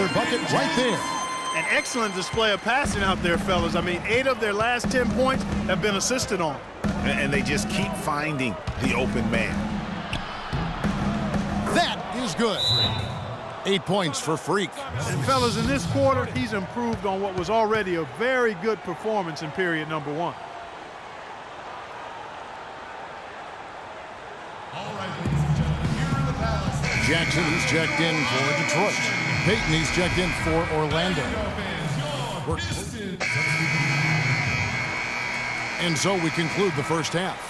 Another bucket right there. An excellent display of passing out there, fellas. I mean, 8 of their last 10 points have been assisted on. And they just keep finding the open man. That is good. 8 points for Freak. And fellas, in this quarter, he's improved on what was already a very good performance in period number 1. Jackson, he's checked in for Detroit. Peyton, he's checked in for Orlando. And so we conclude the first half.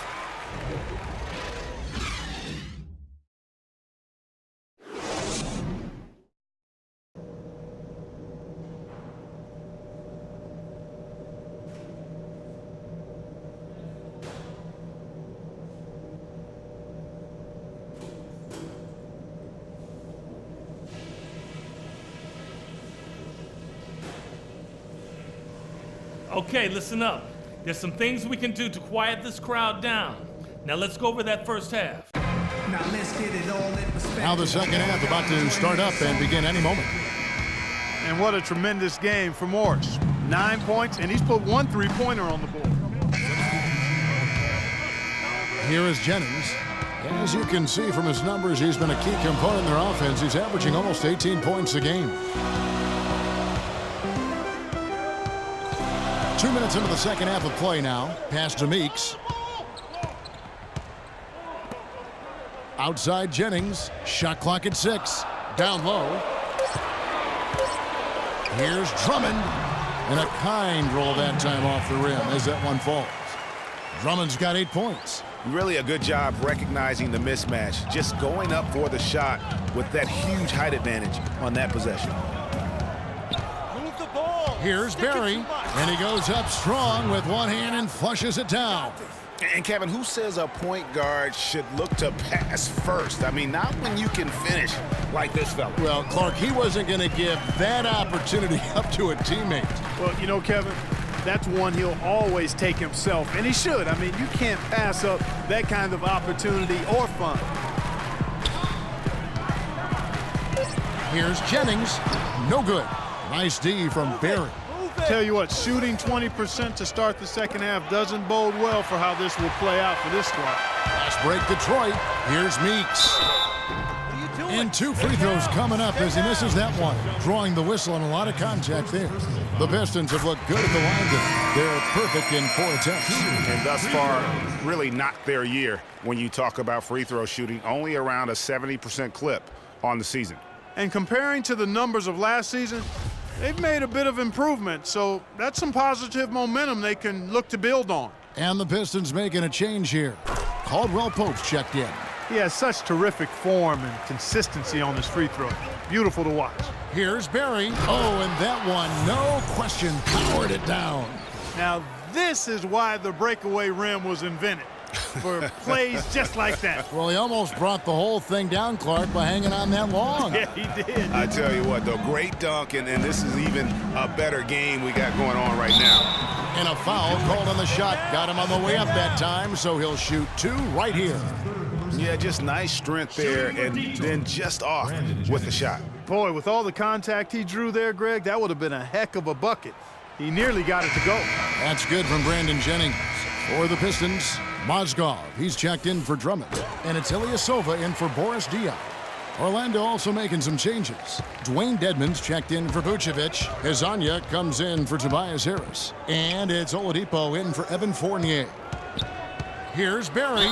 Okay, listen up. There's some things we can do to quiet this crowd down. Now let's go over that first half. Now let's get it all in perspective. Now the second half about to start up and begin any moment. And what a tremendous game for Morris. 9 points, and he's put 1 3-pointer on the board. Here is Jennings. As you can see from his numbers, he's been a key component in their offense. He's averaging almost 18 points a game. 2 minutes into the second half of play now. Pass to Meeks. Outside Jennings. Shot clock at 6. Down low. Here's Drummond. And a kind roll that time off the rim as that one falls. Drummond's got 8 points. Really a good job recognizing the mismatch. Just going up for the shot with that huge height advantage on that possession. Here's Barry, and he goes up strong with one hand and flushes it down. And Kevin, who says a point guard should look to pass first? I mean, not when you can finish like this fella. Well, Clark, he wasn't going to give that opportunity up to a teammate. Well, you know, Kevin, that's one he'll always take himself, and he should. I mean, you can't pass up that kind of opportunity or fun. Here's Jennings. No good. Nice D from Barry. Tell you what, shooting 20% to start the second half doesn't bode well for how this will play out for this squad. Fast break Detroit. Here's Meeks. And 2 free throws coming up as he misses that one. Drawing the whistle and a lot of contact there. The Pistons have looked good at the line today. They're perfect in 4 attempts. And thus far, really not their year when you talk about free throw shooting. Only around a 70% clip on the season. And comparing to the numbers of last season, they've made a bit of improvement, so that's some positive momentum they can look to build on. And the Pistons making a change here. Caldwell Pope's checked in. He has such terrific form and consistency on his free throw. Beautiful to watch. Here's Barry. Oh, and that one, no question, powered it down. Now, this is why the breakaway rim was invented, for plays just like that. Well, he almost brought the whole thing down, Clark, by hanging on that long. Yeah, he did. I tell you what, though, great dunk, and this is even a better game we got going on right now. And a foul called on the shot. Got him on the way up that time, so he'll shoot 2 right here. Yeah, just nice strength there, and then just off with the shot. Boy, with all the contact he drew there, Greg, that would have been a heck of a bucket. He nearly got it to go. That's good from Brandon Jennings. For the Pistons, Mozgov, he's checked in for Drummond. And it's Ilyasova in for Boris Diaw. Orlando also making some changes. Dwayne Dedmon's checked in for Vucevic. Hezonja comes in for Tobias Harris. And it's Oladipo in for Evan Fournier. Here's Barry.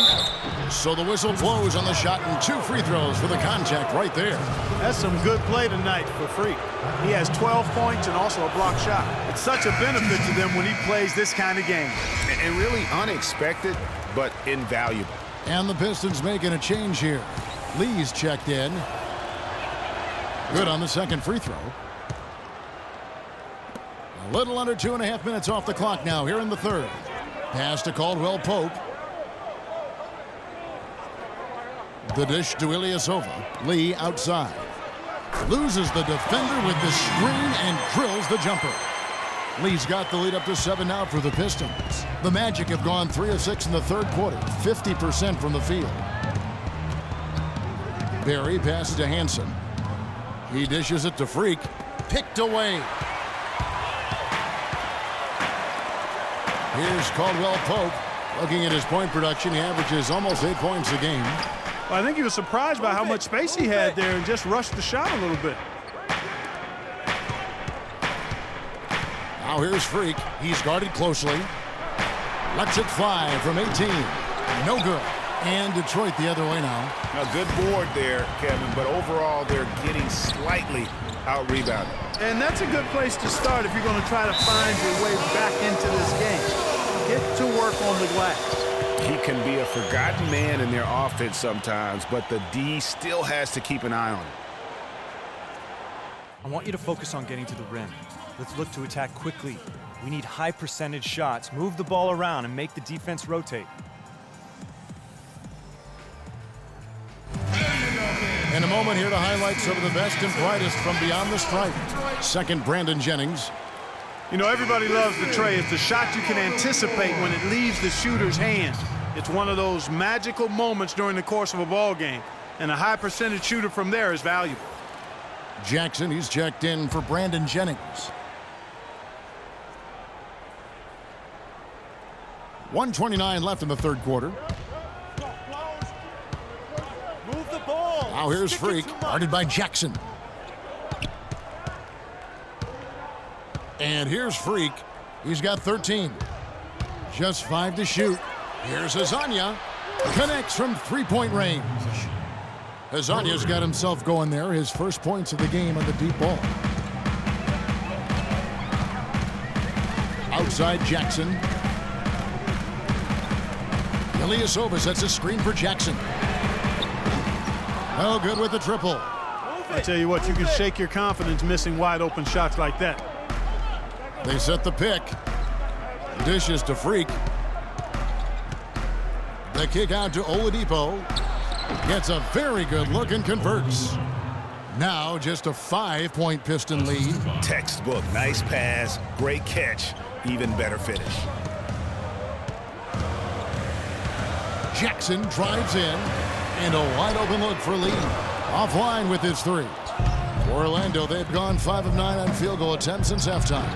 So the whistle blows on the shot and 2 free throws for the contact right there. That's some good play tonight for Freak. He has 12 points and also a block shot. It's such a benefit to them when he plays this kind of game. And really unexpected, but invaluable. And the Pistons making a change here. Lee's checked in. Good on the second free throw. A little under 2.5 minutes off the clock now here in the third. Pass to Caldwell Pope. The dish to Ilyasova. Lee outside. Loses the defender with the screen and drills the jumper. Lee's got the lead up to 7 now for the Pistons. The Magic have gone 3 of 6 in the third quarter, 50% from the field. Barry passes to Hansen. He dishes it to Freak. picked away. Here's Caldwell Pope. Looking at his point production, he averages almost 8 points a game. Well, I think he was surprised by how much space he had there and just rushed the shot a little bit. Now here's Freak. He's guarded closely. Lets it fly from 18. No good. And Detroit the other way now. A good board there, Kevin, but overall they're getting slightly out-rebounded. And that's a good place to start if you're going to try to find your way back into this game. Get to work on the glass. He can be a forgotten man in their offense sometimes, but the D still has to keep an eye on him. I want you to focus on getting to the rim. Let's look to attack quickly. We need high percentage shots. Move the ball around and make the defense rotate. In a moment here to highlight some of the best and brightest from beyond the stripe. Second, Brandon Jennings. You know, everybody loves the tray. It's the shot you can anticipate when it leaves the shooter's hands. It's one of those magical moments during the course of a ball game, and a high percentage shooter from there is valuable. Jackson, he's checked in for Brandon Jennings. 1:29 left in the third quarter. Move the ball. Now here's Freak, guarded by Jackson. And here's Freak. He's got 13. Just 5 to shoot. Here's Hezonja. Connects from three-point range. Hezonja's got himself going there. His first points of the game on the deep ball. Outside Jackson. Ilyasova sets a screen for Jackson. Oh, good with the triple. I tell you what, you can shake your confidence missing wide open shots like that. They set the pick. Dishes to Freak. The kick out to Oladipo. Gets a very good look and converts. Now just a 5-point Piston lead. Textbook, nice pass, great catch, even better finish. Jackson drives in, and a wide open look for Lee. Offline with his three. For Orlando, they've gone 5 of 9 on field goal attempts since halftime.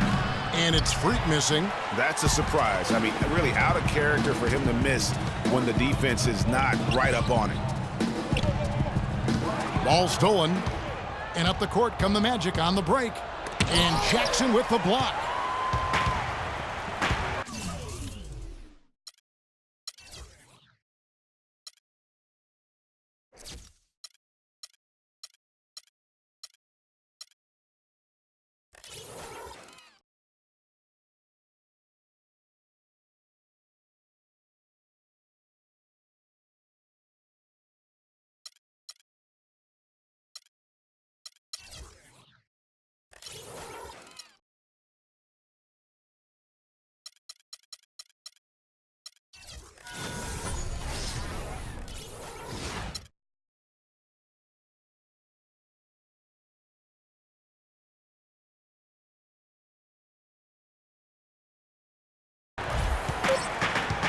And it's Freak missing. That's a surprise. I mean, really out of character for him to miss when the defense is not right up on it. Ball stolen. And up the court come the Magic on the break. And Jackson with the block.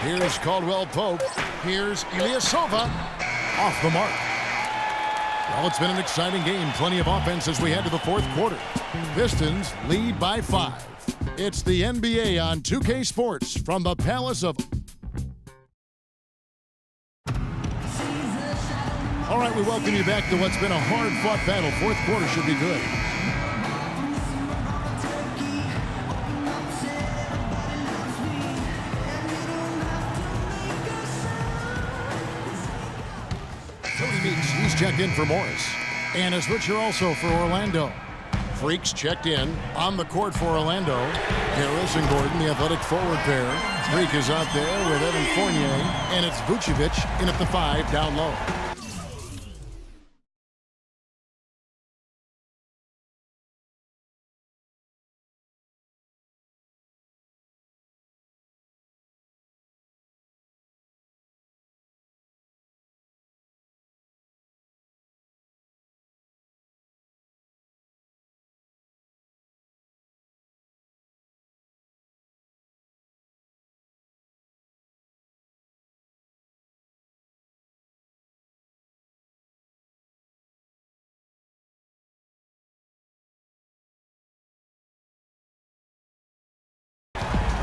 Here's Caldwell Pope. Here's Ilyasova. Off the mark. Well, it's been an exciting game. Plenty of offense as we head to the fourth quarter. Pistons lead by 5. It's the NBA on 2K Sports from the Palace of... All right, we welcome you back to what's been a hard-fought battle. Fourth quarter should be good. He's checked in for Morris. And a switcher also for Orlando. Freaks checked in on the court for Orlando. Harris and Gordon, the athletic forward pair. Freak is out there with Evan Fournier. And it's Vucevic in at the 5 down low.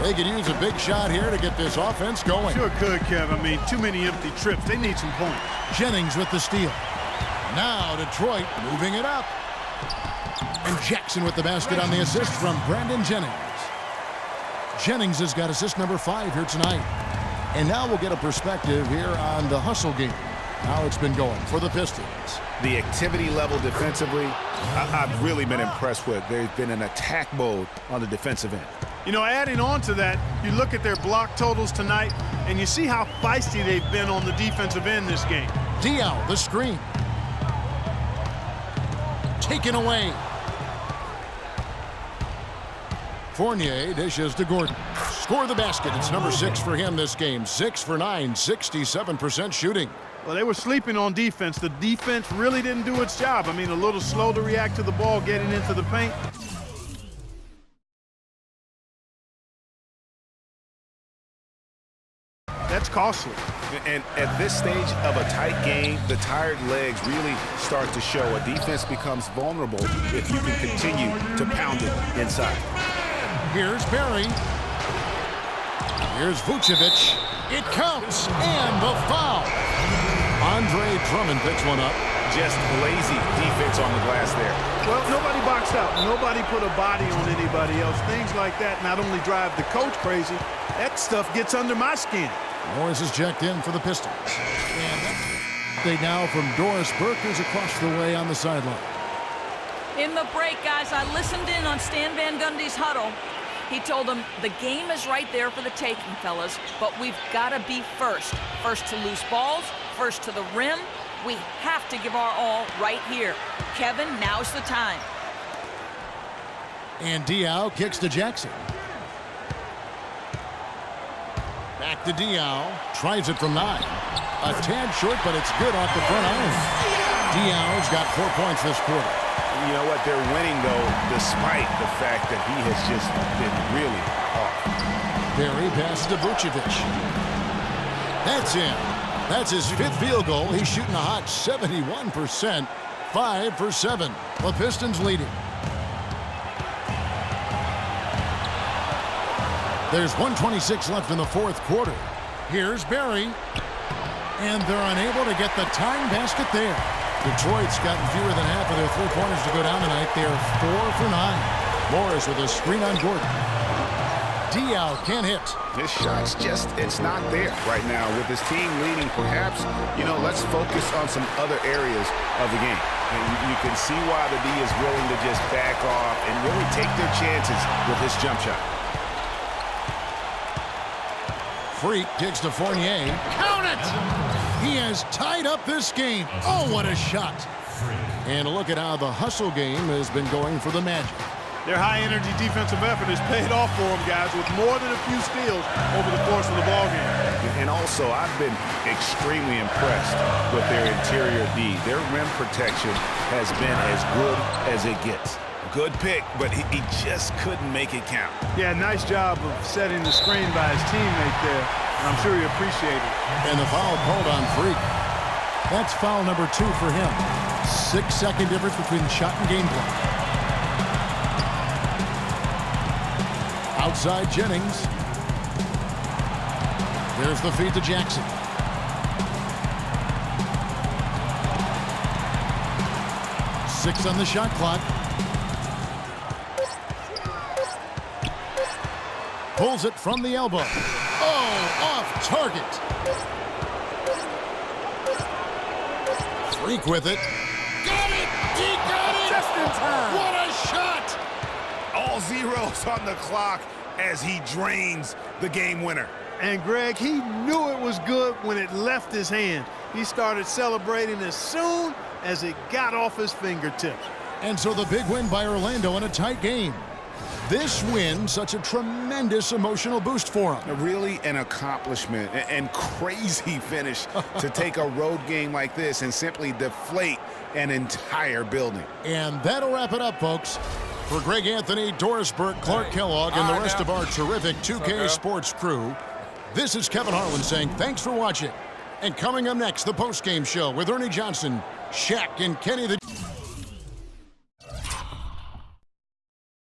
They could use a big shot here to get this offense going. Sure could, Kev. I mean, too many empty trips. They need some points. Jennings with the steal. Now Detroit moving it up. And Jackson with the basket on the assist from Brandon Jennings. Jennings has got assist number 5 here tonight. And now we'll get a perspective here on the hustle game. How it's been going for the Pistons. The activity level defensively, I've really been impressed with. They've been in attack mode on the defensive end. You know, adding on to that, you look at their block totals tonight, and you see how feisty they've been on the defensive end this game. Diaw, the screen. Taken away. Fournier dishes to Gordon. Score the basket. It's number 6 for him this game. 6 for 9, 67% shooting. Well, they were sleeping on defense. The defense really didn't do its job. I mean, a little slow to react to the ball getting into the paint. That's costly. And at this stage of a tight game, the tired legs really start to show. A defense becomes vulnerable if you can continue to pound it inside. Here's Barry. Here's Vucevic. It counts, and the foul. Andre Drummond picks one up. Just lazy defense on the glass there. Well, nobody boxed out. Nobody put a body on anybody else. Things like that not only drive the coach crazy, that stuff gets under my skin. Morris is checked in for the Pistons. And they now from Doris Burke, who's across the way on the sideline. In the break, guys, I listened in on Stan Van Gundy's huddle. He told them the game is right there for the taking, fellas, but we've got to be first. First to loose balls, first to the rim. We have to give our all right here. Kevin, now's the time. And Diaw kicks to Jackson. Back to Diaw. Tries it from 9. A tad short, but it's good off the front iron. Diaw's got 4 points this quarter. You know what? They're winning, though, despite the fact that he has just been really off. Barry passes to Vucevic. That's in. That's his 5th field goal. He's shooting a hot 71%. 5 for 7. The Pistons leading. There's 1:26 left in the 4th quarter. Here's Barry. And they're unable to get the tying basket there. Detroit's gotten fewer than half of their 3-pointers to go down tonight. They're 4 for 9. Morris with a screen on Gordon. Diaw can't hit. His shot's just, it's not there right now. With his team leading, perhaps, you know, let's focus on some other areas of the game. And you can see why the D is willing to just back off and really take their chances with his jump shot. Freak kicks to Fournier. Count it! He has tied up this game. Oh, what a shot. And look at how the hustle game has been going for the Magic. Their high-energy defensive effort has paid off for them, guys, with more than a few steals over the course of the ballgame. And also, I've been extremely impressed with their interior D. Their rim protection has been as good as it gets. Good pick, but he just couldn't make it count. Yeah, nice job of setting the screen by his teammate there. I'm sure he appreciated it. And the foul called on Freak. That's foul number 2 for him. 6-second difference between shot and gameplay. Outside Jennings. There's the feed to Jackson. Six on the shot clock. Pulls it from the elbow. Oh, off target. Freak with it. Got it! He got it! Just in time. What a shot! All zeros on the clock as he drains the game winner. And Greg, he knew it was good when it left his hand. He started celebrating as soon as it got off his fingertips. And so the big win by Orlando in a tight game. This win, such a tremendous emotional boost for him. Really an accomplishment and crazy finish to take a road game like this and simply deflate an entire building. And that'll wrap it up, folks. For Greg Anthony, Doris Burke, Clark Kellogg, and the rest of our terrific 2K Sports crew, this is Kevin Harlan saying thanks for watching. And coming up next, the postgame show with Ernie Johnson, Shaq, and Kenny the...